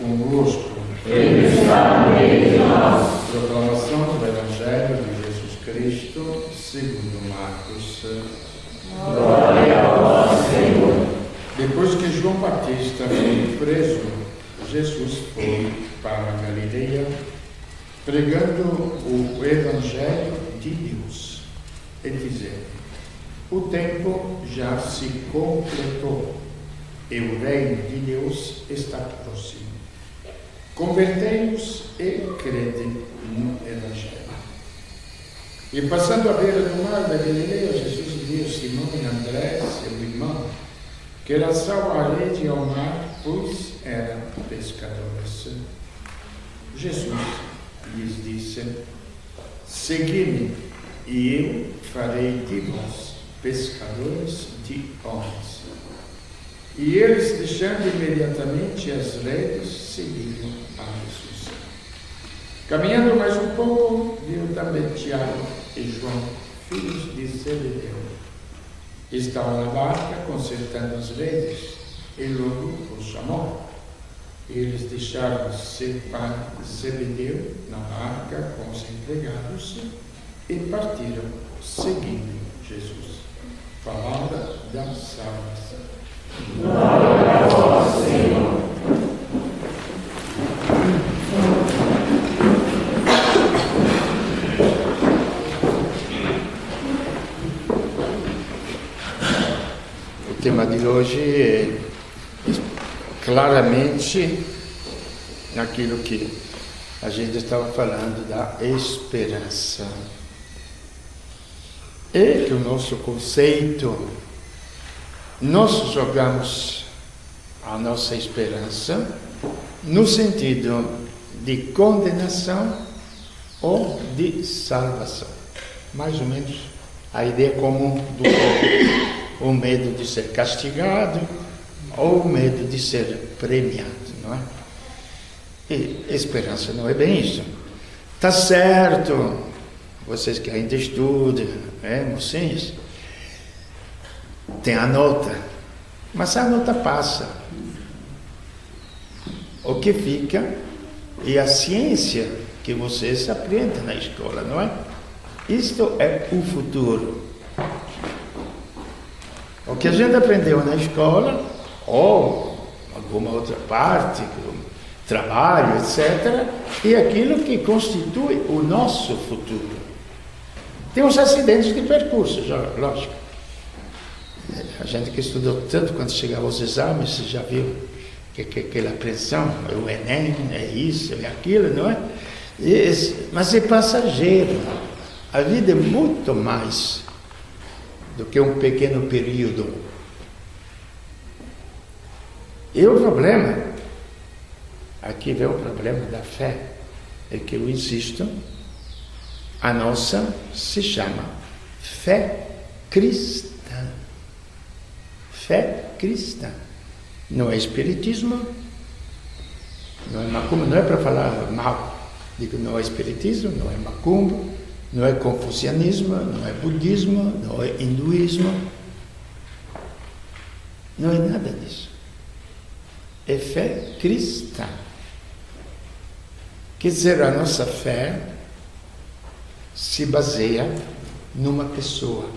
convosco. Ele está no meio de nós. Proclamação do Evangelho de Jesus Cristo, segundo Marcos. Glória a vós, Senhor. Depois que João Batista foi preso, Jesus foi para a Galileia, pregando o Evangelho de Deus e dizendo: o tempo já se completou e o reino de Deus está próximo. Convertei-vos e crede no Evangelho. E passando à beira do mar da Galileia, Jesus viu Simão e André, seu irmão, que lançavam a rede ao mar, pois eram pescadores. Jesus lhes disse: segui-me, e eu farei de vós pescadores de homens. E eles, deixando imediatamente as redes, seguiram a Jesus. Caminhando mais um pouco, viu também Tiago e João, filhos de Zebedeu. Estavam na barca consertando as redes, e logo os chamou. Eles deixaram seu pai Zebedeu na barca com os empregados e partiram, seguindo Jesus. Palavra da salvação. Glória a vós, Senhor. O tema de hoje é claramente naquilo que a gente estava falando da esperança. É que o nosso conceito, nós jogamos a nossa esperança no sentido de condenação ou de salvação. Mais ou menos a ideia comum do povo. O medo de ser castigado ou o medo de ser premiado, não é? E esperança não é bem isso. Tá certo, vocês que ainda estudam, mocinhos, tem a nota, mas a nota passa. O que fica é a ciência que vocês aprendem na escola, não é? Isto é o futuro. O que a gente aprendeu na escola, ou alguma outra parte, trabalho, etc., é aquilo que constitui o nosso futuro. Tem uns acidentes de percurso, já, lógico. A gente que estudou tanto, quando chegava aos exames, já viu que aquela apreensão, é o Enem, é isso, é aquilo, não é? Mas é passageiro. A vida é muito mais do que um pequeno período. E o problema, aqui vem o problema da fé, é que eu insisto, a nossa se chama fé cristã. Fé cristã. Não é espiritismo, não é macumba, não é para falar mal. Digo, não é espiritismo, não é macumba, não é confucianismo, não é budismo, não é hinduísmo. Não é nada disso. É fé cristã. Quer dizer, a nossa fé se baseia numa pessoa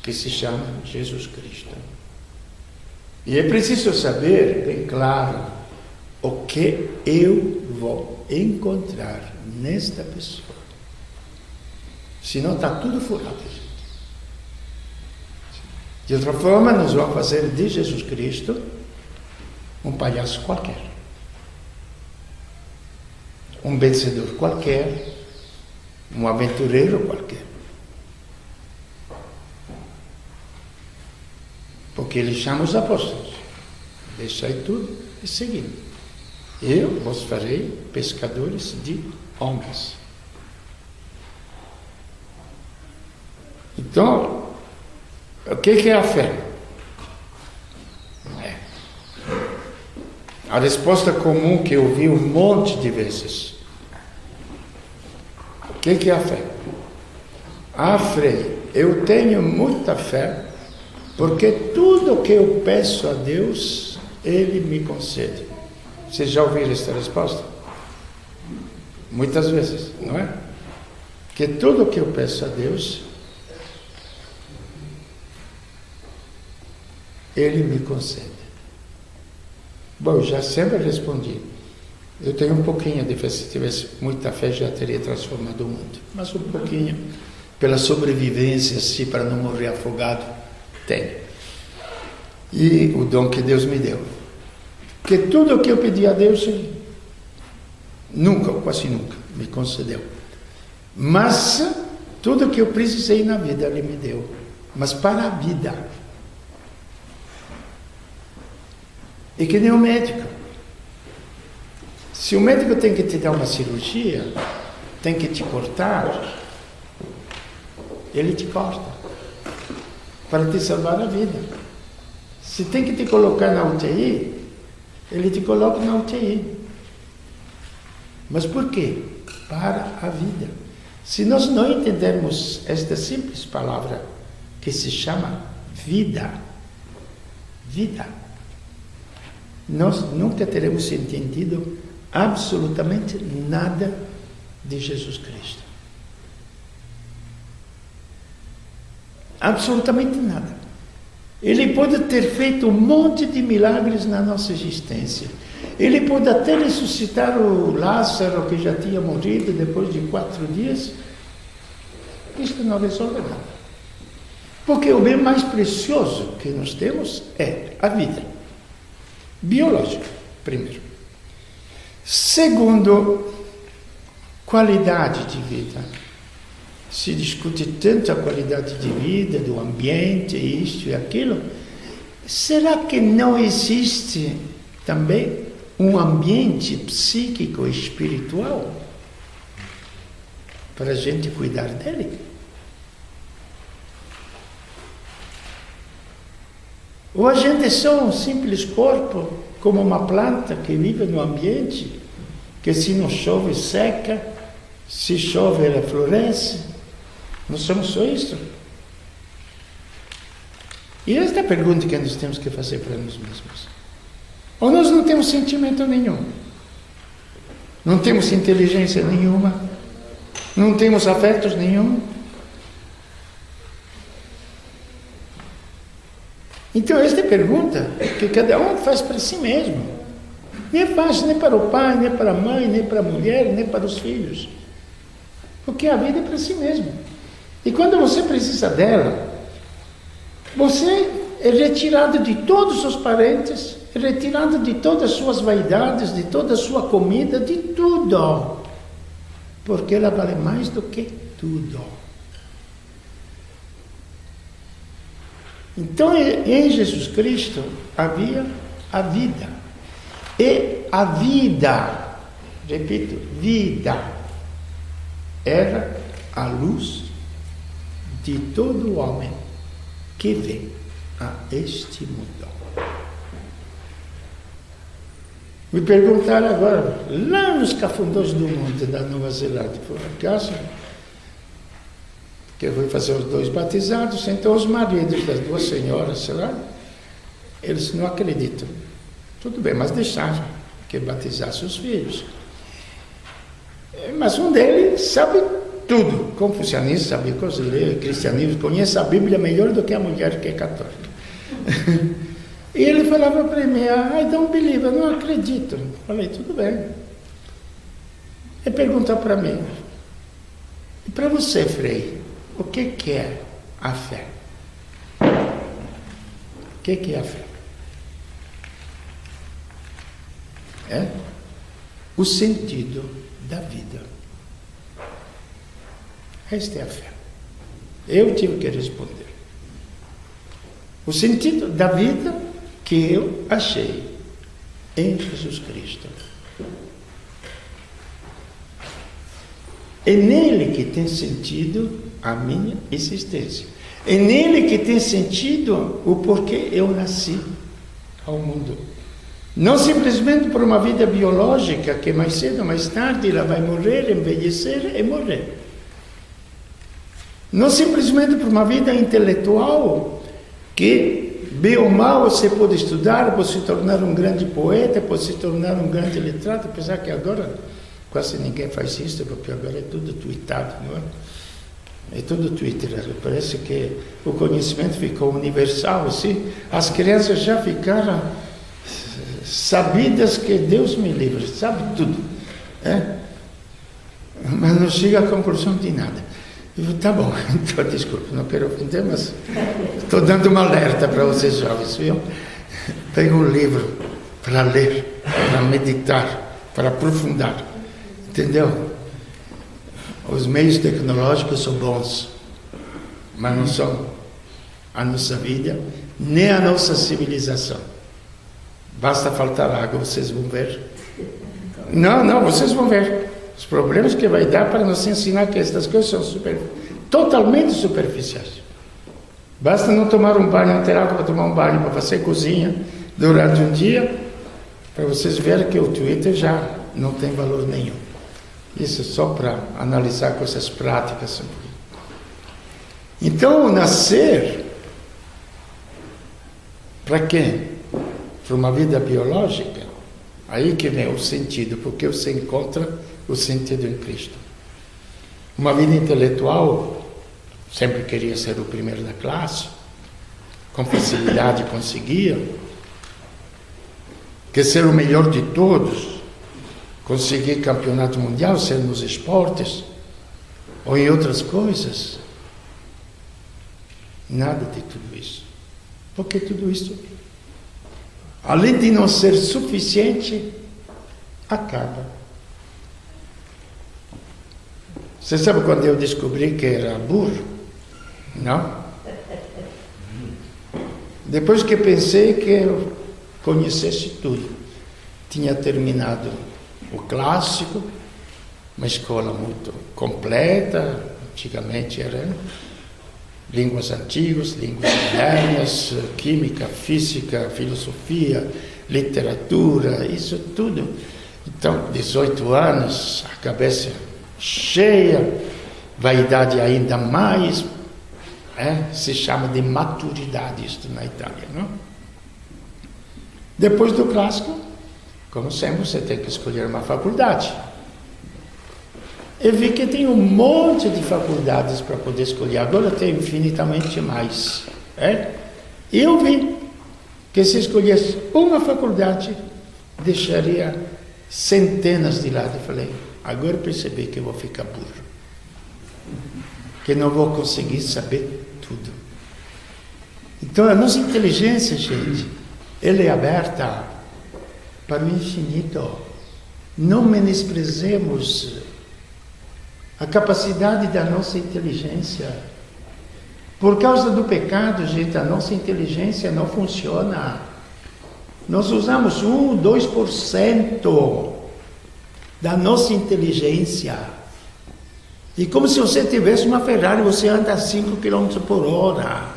que se chama Jesus Cristo. E é preciso saber bem claro o que eu vou encontrar nesta pessoa. Senão está tudo furado, gente. De outra forma, nós vamos fazer de Jesus Cristo um palhaço qualquer, um vencedor qualquer, um aventureiro qualquer. Porque ele chama os apóstolos: deixai tudo e seguir. Eu vos farei pescadores de homens. Então, o que é a fé? A resposta comum que eu vi um monte de vezes. O que é a fé? A fé, eu tenho muita fé, porque tudo que eu peço a Deus, Ele me concede. Vocês já ouviram esta resposta? Muitas vezes, não é? Que tudo o que eu peço a Deus, Ele me concede. Bom, eu já sempre respondi. Eu tenho um pouquinho de fé. Se tivesse muita fé, já teria transformado o mundo. Mas um pouquinho, pela sobrevivência, assim, para não morrer afogado, tenho. E o dom que Deus me deu. Porque tudo o que eu pedi a Deus, nunca, ou quase nunca, me concedeu. Mas tudo o que eu precisei na vida, Ele me deu. Mas para a vida. E que nem o médico. Se o médico tem que te dar uma cirurgia, tem que te cortar, ele te corta para te salvar a vida. Se tem que te colocar na UTI, ele te coloca na UTI. Mas por quê? Para a vida. Se nós não entendermos esta simples palavra que se chama vida, nós nunca teremos entendido absolutamente nada de Jesus Cristo. Absolutamente nada. Ele pode ter feito um monte de milagres na nossa existência. Ele pode até ressuscitar o Lázaro, que já tinha morrido depois de 4 dias. Isto não resolve nada. Porque o bem mais precioso que nós temos é a vida. Biológica, primeiro. Segundo, qualidade de vida. Se discute tanto a qualidade de vida, do ambiente, isto e aquilo. Será que não existe também um ambiente psíquico e espiritual para a gente cuidar dele? Ou a gente é só um simples corpo, como uma planta que vive no ambiente, que se não chove seca, se chove ela floresce. Não somos só isso. E esta é a pergunta que nós temos que fazer para nós mesmos. Ou nós não temos sentimento nenhum, não temos inteligência nenhuma, não temos afetos nenhum. Então esta é a pergunta que cada um faz para si mesmo. Nem faz nem para o pai, nem para a mãe, nem para a mulher, nem para os filhos. Porque a vida é para si mesmo. E quando você precisa dela, você é retirado de todos os parentes, é retirado de todas as suas vaidades, de toda a sua comida, de tudo. Porque ela vale mais do que tudo. Então, em Jesus Cristo havia a vida. E a vida, repito, vida, era a luz de todo homem que vem a este mundo. Me perguntaram agora, lá nos cafundós do monte da Nova Zelândia, por acaso, que eu fui fazer os 2 batizados, então os maridos das 2 senhoras, sei lá, eles não acreditam. Tudo bem, mas deixaram que batizasse os filhos. Mas um deles sabe tudo. Confucianismo, sabe coisas, lê cristianismo, conhece a Bíblia melhor do que a mulher que é católica. E ele falava para mim, I don't believe, eu não acredito. Falei, tudo bem. Ele perguntou para mim, e para você, Frei, o que é a fé? O que é a fé? É o sentido da vida. Esta é a fé. Eu tive que responder. O sentido da vida que eu achei em Jesus Cristo. É nele que tem sentido a minha existência. É nele que tem sentido o porquê eu nasci ao mundo. Não simplesmente por uma vida biológica, que mais cedo ou mais tarde ela vai morrer, envelhecer e morrer. Não simplesmente por uma vida intelectual, que Bem ou mal, você pode estudar, pode se tornar um grande poeta, pode se tornar um grande letrado, apesar que agora quase ninguém faz isso, porque agora é tudo tweetado, não é? É tudo Twitter. Parece que o conhecimento ficou universal, assim. As crianças já ficaram sabidas que Deus me livre, sabe tudo. Mas não chega à conclusão de nada. Eu digo, tá bom, então, desculpa, não quero ofender, mas estou dando uma alerta para vocês jovens, viu? Pega um livro para ler, para meditar, para aprofundar, entendeu? Os meios tecnológicos são bons, mas não são a nossa vida, nem a nossa civilização. Basta faltar água, vocês vão ver. Não, vocês vão ver. Os problemas que vai dar para nos ensinar que estas coisas são totalmente superficiais. Basta não tomar um banho, não ter água para tomar um banho, para fazer cozinha durante um dia, para vocês verem que o Twitter já não tem valor nenhum. Isso só para analisar coisas práticas. Então, nascer, para quem? Para uma vida biológica, aí que vem o sentido, porque você encontra o sentido em Cristo. Uma vida intelectual, sempre queria ser o primeiro da classe, com facilidade conseguia, quer ser o melhor de todos, conseguir campeonato mundial, ser nos esportes, ou em outras coisas. Nada de tudo isso. Porque tudo isso, além de não ser suficiente, acaba. Você sabe quando eu descobri que era burro? Não? Depois que pensei que eu conhecesse tudo. Tinha terminado o clássico, uma escola muito completa, antigamente era línguas antigas, línguas modernas, química, física, filosofia, literatura, isso tudo. Então, 18 anos, a cabeça cheia, vaidade ainda mais, se chama de maturidade isto na Itália, não? Depois do clássico, como sempre, você tem que escolher uma faculdade. Eu vi que tem um monte de faculdades para poder escolher, agora tem infinitamente mais. Eu vi que se escolhesse uma faculdade, deixaria centenas de lado. Eu falei, agora percebi que eu vou ficar burro, que não vou conseguir saber tudo. Então a nossa inteligência, gente, ela é aberta para o infinito. Não menosprezemos a capacidade da nossa inteligência. Por causa do pecado, gente, a nossa inteligência não funciona. Nós usamos 1, 2% da nossa inteligência. E como se você tivesse uma Ferrari, você anda a 5 km por hora.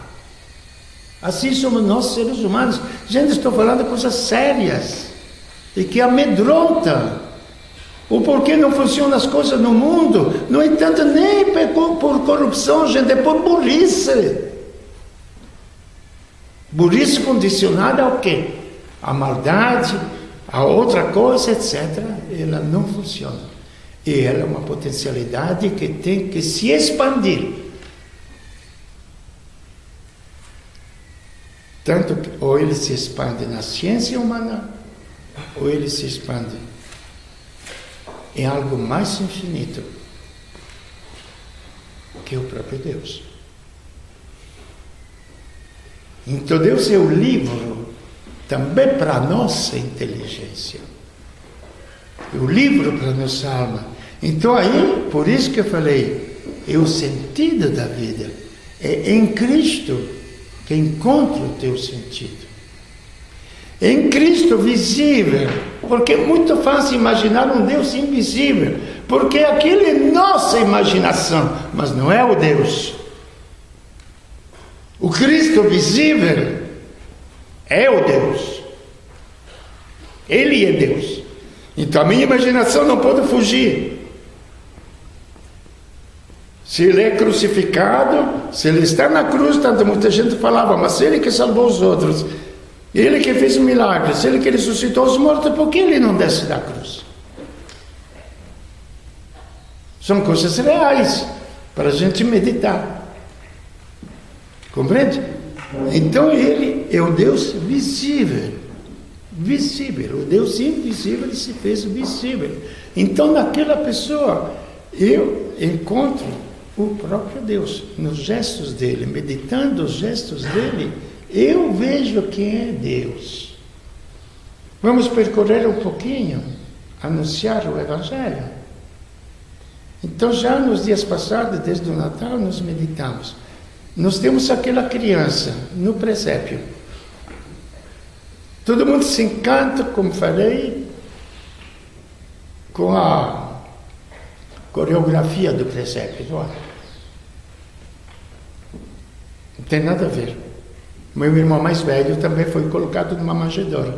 Assim somos nós, seres humanos. Gente, estou falando de coisas sérias e que amedrontam. O porquê não funcionam as coisas no mundo, no entanto, nem por corrupção, gente, é por burrice. Burrice condicionada ao quê? A maldade, a outra coisa, etc. Ela não funciona. E ela é uma potencialidade que tem que se expandir. Tanto que ou ele se expande na ciência humana, ou ele se expande em algo mais infinito, que é o próprio Deus. Então Deus é o livro também para a nossa inteligência. É o livro para a nossa alma. Então aí, por isso que eu falei, é o sentido da vida. É em Cristo que encontra o teu sentido. É em Cristo visível, porque é muito fácil imaginar um Deus invisível, porque aquilo é nossa imaginação, mas não é o Deus. O Cristo visível é o Deus. Ele é Deus. Então a minha imaginação não pode fugir. Se ele é crucificado, se ele está na cruz, tanto muita gente falava, mas ele que salvou os outros, ele que fez milagres, ele que ressuscitou os mortos, por que ele não desce da cruz? São coisas reais para a gente meditar. Compreende? Então ele é o Deus visível. Visível. O Deus invisível se fez visível. Então naquela pessoa eu encontro o próprio Deus nos gestos dele, meditando os gestos dele, eu vejo quem é Deus. Vamos percorrer um pouquinho, anunciar o Evangelho. Então já nos dias passados, desde o Natal, nós meditamos. Nós temos aquela criança no presépio. Todo mundo se encanta, como falei, com a coreografia do presépio. Não tem nada a ver. Meu irmão mais velho também foi colocado numa manjedoura.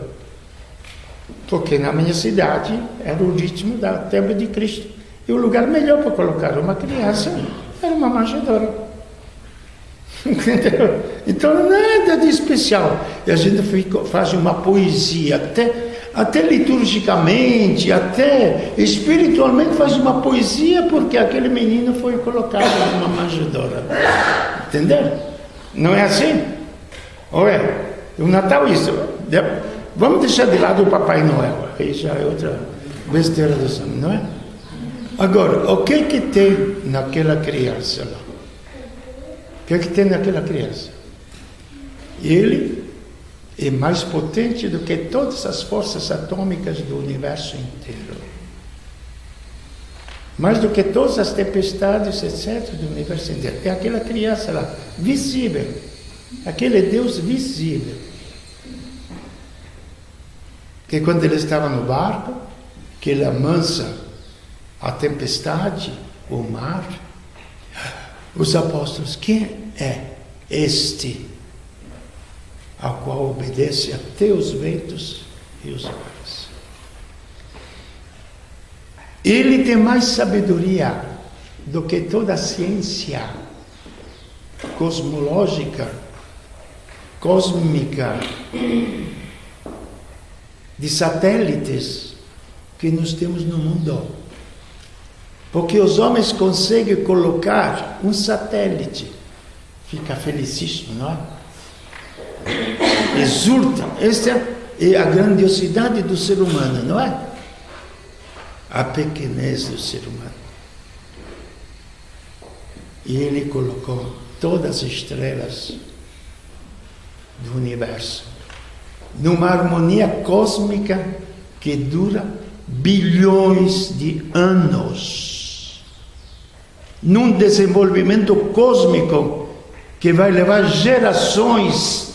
Porque na minha cidade era o ritmo da Templo de Cristo. E o lugar melhor para colocar uma criança era uma manjedoura. Entendeu? Então nada de especial. E a gente faz uma poesia, até liturgicamente, até espiritualmente faz uma poesia porque aquele menino foi colocado numa manjedoura. Entendeu? Não é assim? Ou é? O Natal isso. Vamos deixar de lado o Papai Noel. Aí já é outra besteira do homens, não é? Agora, o que tem naquela criança lá? O que tem naquela criança? Ele é mais potente do que todas as forças atômicas do universo inteiro. Mais do que todas as tempestades, etc., do universo inteiro. É aquela criança lá, visível. Aquele Deus visível. Que quando ele estava no barco, que ele amansa a tempestade, o mar, os apóstolos, quem é este ao qual obedece até os ventos e os mares? Ele tem mais sabedoria do que toda a ciência cosmológica, cósmica, de satélites que nós temos no mundo. Porque os homens conseguem colocar um satélite, fica felicíssimo, não é? Exulta. Esta é a grandiosidade do ser humano, não é? A pequenez do ser humano. E ele colocou todas as estrelas do universo numa harmonia cósmica que dura bilhões de anos, num desenvolvimento cósmico que vai levar gerações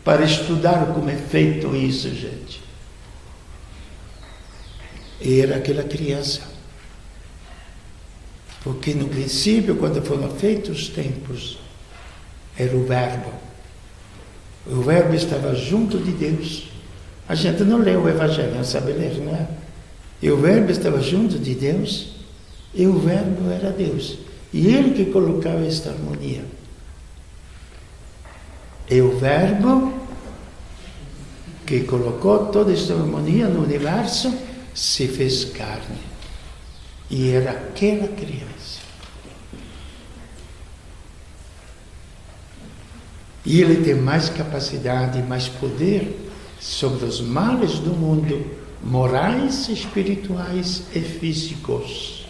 para estudar como é feito isso, gente. E era aquela criança. Porque no princípio, quando foram feitos os tempos, era o Verbo. O Verbo estava junto de Deus. A gente não lê o Evangelho, não sabe ler, não é? E o Verbo estava junto de Deus, e o Verbo era Deus. E ele que colocava esta harmonia. E o Verbo que colocou toda esta harmonia no universo se fez carne. E era aquela criança. E ele tem mais capacidade, mais poder sobre os males do mundo, morais, espirituais e físicos.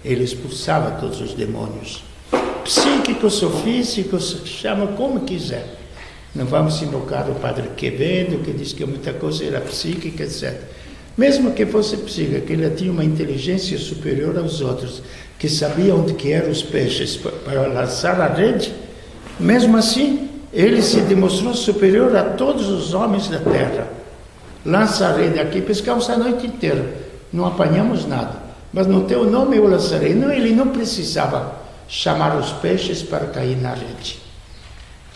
Ele expulsava todos os demônios, psíquicos ou físicos, chama como quiser. Não vamos invocar o Padre Quevedo, que diz que muita coisa era psíquica, etc. Mesmo que fosse psíquica, que ele tinha uma inteligência superior aos outros, que sabia onde que eram os peixes para lançar a rede, mesmo assim, ele se demonstrou superior a todos os homens da terra. Lança a rede aqui, pescamos a noite inteira, não apanhamos nada. Mas no teu nome eu lançarei. Não, ele não precisava chamar os peixes para cair na rede.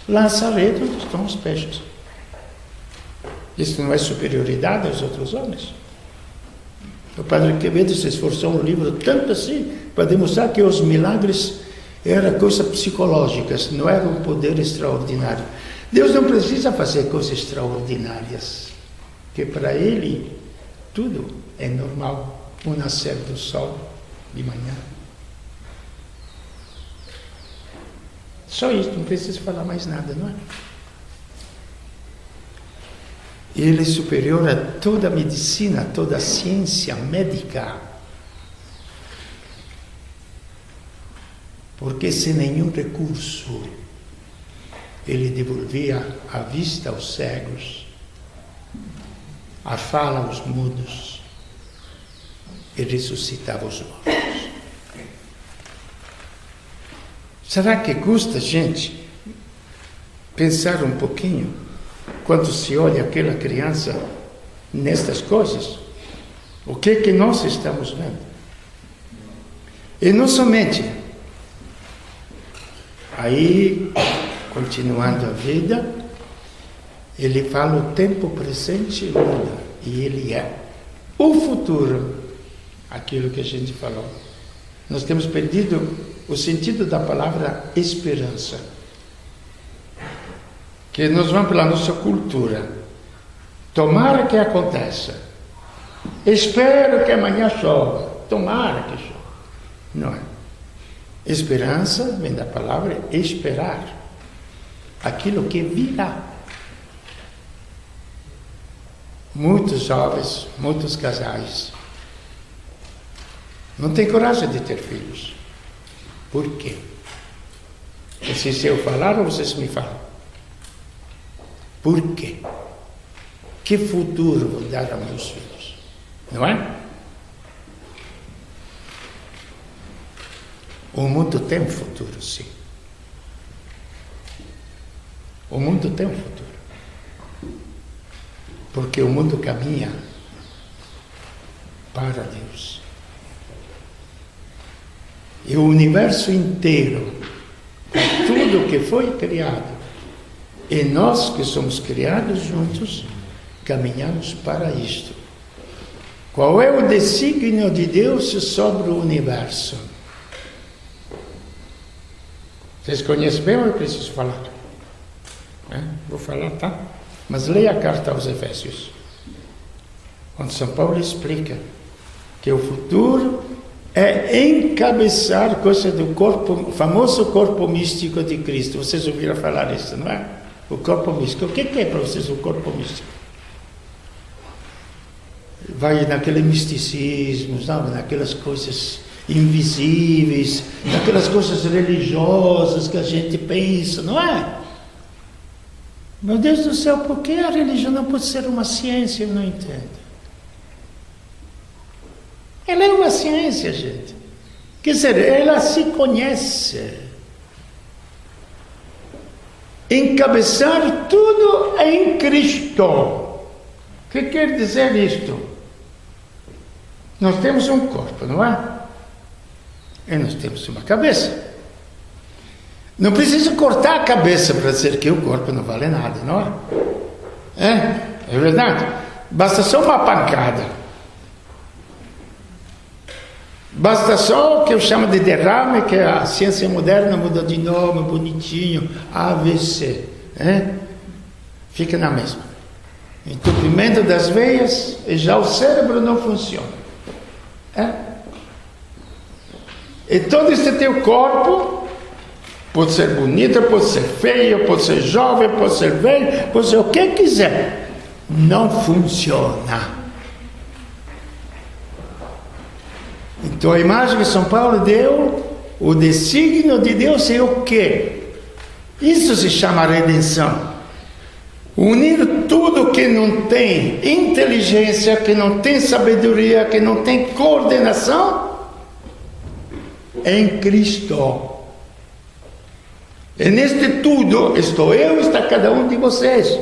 Lança a rede onde estão os peixes. Isso não é superioridade aos outros homens? O Padre Quevedo se esforçou no livro tanto assim para demonstrar que os milagres eram coisas psicológicas, não era um poder extraordinário. Deus não precisa fazer coisas extraordinárias, que para Ele tudo é normal. O nascer do sol de manhã. Só isso, não precisa falar mais nada, não é? Ele é superior a toda a medicina, toda a ciência médica. Porque sem nenhum recurso, ele devolvia a vista aos cegos, a fala aos mudos e ressuscitava os mortos. Será que custa, gente, pensar um pouquinho quando se olha aquela criança nestas coisas? O que é que nós estamos vendo? E não somente. Aí, continuando a vida, ele fala o tempo presente muda, e ele é o futuro, aquilo que a gente falou. Nós temos perdido o sentido da palavra esperança, que nós vamos pela nossa cultura. Tomara que aconteça. Espero que amanhã chova. Tomara que chova. Não é. Esperança vem da palavra esperar. Aquilo que virá. Muitos jovens, muitos casais não têm coragem de ter filhos. Por quê? Se eu falar ou vocês me falam? Por quê? Que futuro vou dar aos meus filhos? Não é? O mundo tem um futuro, sim. O mundo tem um futuro. Porque o mundo caminha para Deus. E o universo inteiro, tudo que foi criado, e nós que somos criados juntos, caminhamos para isto. Qual é o desígnio de Deus sobre o universo? Vocês conhecem bem ou eu preciso falar? Vou falar, tá? Mas leia a carta aos Efésios, onde São Paulo explica que o futuro é encabeçar coisa do corpo, famoso corpo místico de Cristo. Vocês ouviram falar isso, não é? O corpo místico. O que é para vocês o corpo místico? Vai naquele misticismo, sabe? Naquelas coisas invisíveis, naquelas coisas religiosas que a gente pensa, não é? Meu Deus do céu, por que a religião não pode ser uma ciência? Eu não entendo. Ela é uma ciência, gente. Quer dizer, ela se conhece. Encabeçar tudo em Cristo. O que quer dizer isto? Nós temos um corpo, não é? E nós temos uma cabeça. Não precisa cortar a cabeça para dizer que o corpo não vale nada, não é? É verdade. Basta só uma pancada. Basta só o que eu chamo de derrame, que a ciência moderna muda de nome, bonitinho, AVC. Fica na mesma. Entupimento das veias e já o cérebro não funciona. E todo esse teu corpo pode ser bonito, pode ser feio, pode ser jovem, pode ser velho, pode ser o que quiser. Não funciona. Então a imagem que São Paulo deu, o desígnio de Deus é o quê? Isso se chama redenção. Unir tudo que não tem inteligência, que não tem sabedoria, que não tem coordenação, em Cristo. E neste tudo estou eu, está cada um de vocês.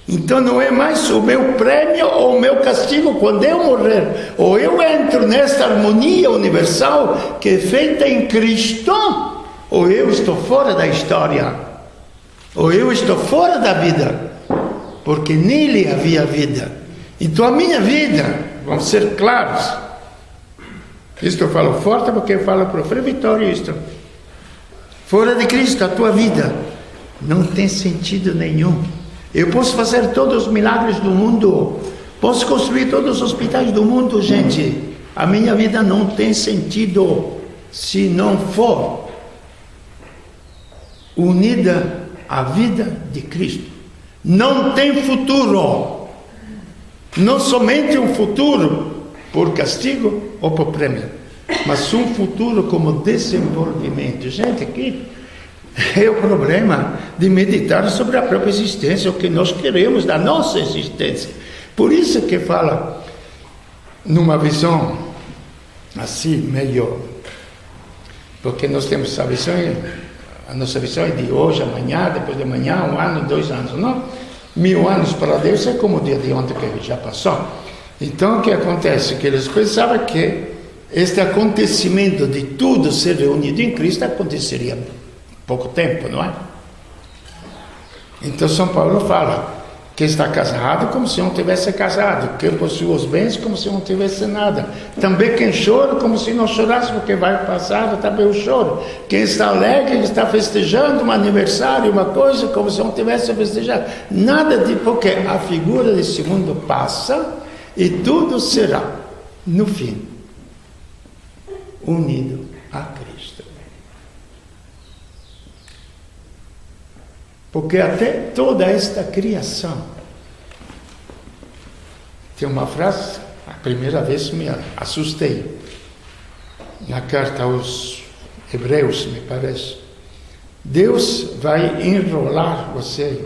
Então não é mais o meu prêmio ou o meu castigo quando eu morrer. Ou eu entro nesta harmonia universal que é feita em Cristo, ou eu estou fora da história. Ou eu estou fora da vida. Porque nele havia vida. Então a minha vida, vamos ser claros, Isto eu falo forte porque eu falo para o Frei Vitório isto. Fora de Cristo, a tua vida não tem sentido nenhum. Eu posso fazer todos os milagres do mundo, posso construir todos os hospitais do mundo, gente. A minha vida não tem sentido se não for unida à vida de Cristo. Não tem futuro. Não somente um futuro por castigo ou por prêmio, mas um futuro como desenvolvimento. Gente, aqui é o problema de meditar sobre a própria existência, o que nós queremos da nossa existência. Por isso que fala numa visão assim, melhor. Porque nós temos a visão, a nossa visão é de hoje, amanhã, depois de amanhã, 1 ano, 2 anos, não? 1000 anos para Deus é como o dia de ontem que já passou. Então, o que acontece? Que eles pensavam que este acontecimento de tudo ser reunido em Cristo aconteceria pouco tempo, não é? Então São Paulo fala que está casado como se não tivesse casado, quem possui os bens como se não tivesse nada, também quem chora como se não chorasse, porque vai passar também o choro, quem está alegre está festejando um aniversário, uma coisa como se não tivesse festejado, nada de, porque a figura desse mundo passa e tudo será no fim unido a Cristo. Porque até toda esta criação, tem uma frase, a primeira vez me assustei, na carta aos Hebreus, me parece. Deus vai enrolar você,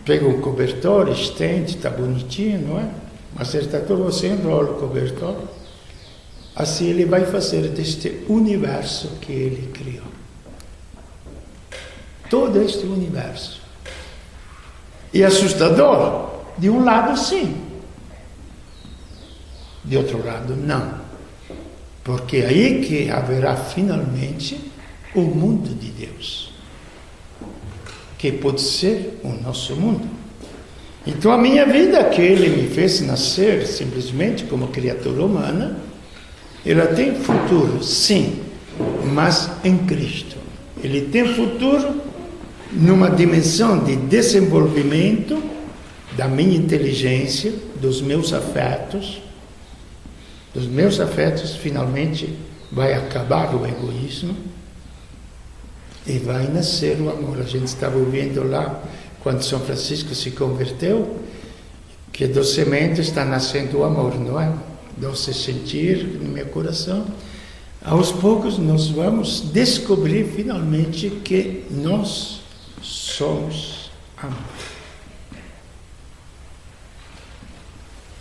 pega um cobertor, estende, está bonitinho, não é? Mas certa altura você enrola o cobertor, assim Ele vai fazer deste universo que Ele criou. Todo este universo. E assustador, de um lado sim, de outro lado não. Porque é aí que haverá finalmente o mundo de Deus, que pode ser o nosso mundo. Então a minha vida, que Ele me fez nascer simplesmente como criatura humana, ela tem futuro, sim, mas em Cristo. Ele tem futuro numa dimensão de desenvolvimento da minha inteligência, dos meus afetos. Dos meus afetos, finalmente, vai acabar o egoísmo e vai nascer o amor. A gente estava ouvindo lá, quando São Francisco se converteu, que dos sementes está nascendo o amor, não é? Doce sentir no meu coração. Aos poucos nós vamos descobrir finalmente que nós somos amor.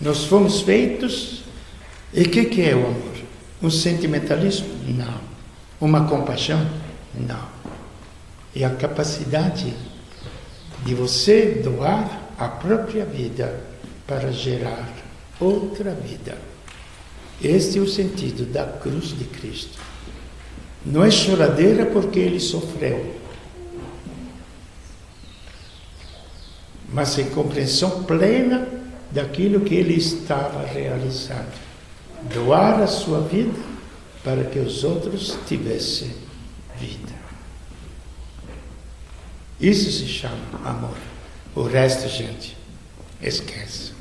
Nós fomos feitos, e o que é o amor? Um sentimentalismo? Não. Uma compaixão? Não. É a capacidade de você doar a própria vida para gerar outra vida. Este é o sentido da cruz de Cristo. Não é choradeira porque Ele sofreu, mas em compreensão plena daquilo que Ele estava realizando. Doar a sua vida para que os outros tivessem vida. Isso se chama amor. O resto, gente, esquece.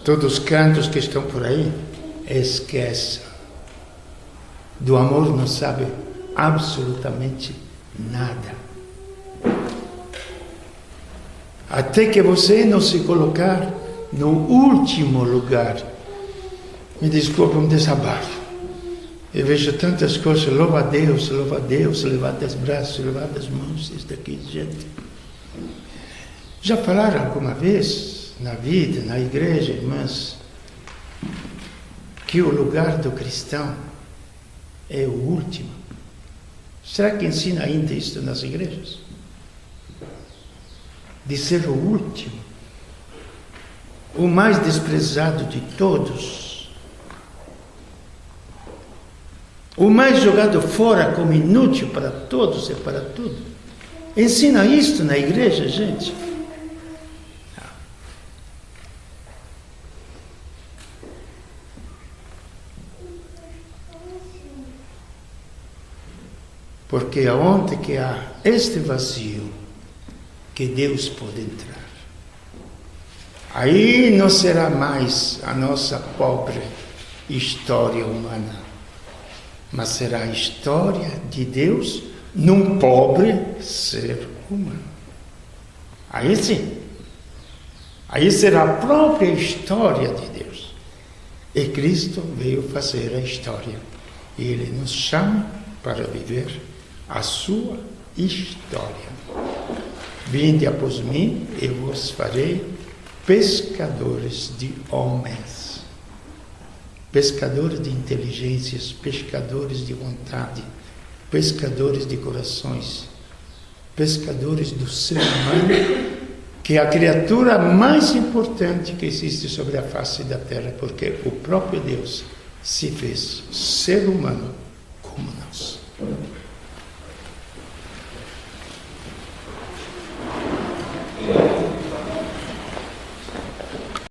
Todos os cantos que estão por aí, esqueça. Do amor não sabe absolutamente nada. Até que você não se colocar no último lugar. Me desculpe, um desabafo. Eu vejo tantas coisas, louva a Deus, levanta os braços, levanta as mãos, isso daqui, gente. Já falaram alguma vez na vida, na igreja, irmãs, que o lugar do cristão é o último? Será que ensina ainda isso nas igrejas? De ser o último, o mais desprezado de todos, o mais jogado fora como inútil para todos e para tudo. Ensina isto na igreja, gente? Porque aonde que há este vazio, que Deus pode entrar. Aí não será mais a nossa pobre história humana, mas será a história de Deus num pobre ser humano. Aí sim. Aí será a própria história de Deus. E Cristo veio fazer a história. E Ele nos chama para viver a sua história. Vinde após mim, e vos farei pescadores de homens. Pescadores de inteligências, pescadores de vontade, pescadores de corações, pescadores do ser humano, que é a criatura mais importante que existe sobre a face da terra, porque o próprio Deus se fez ser humano como nós.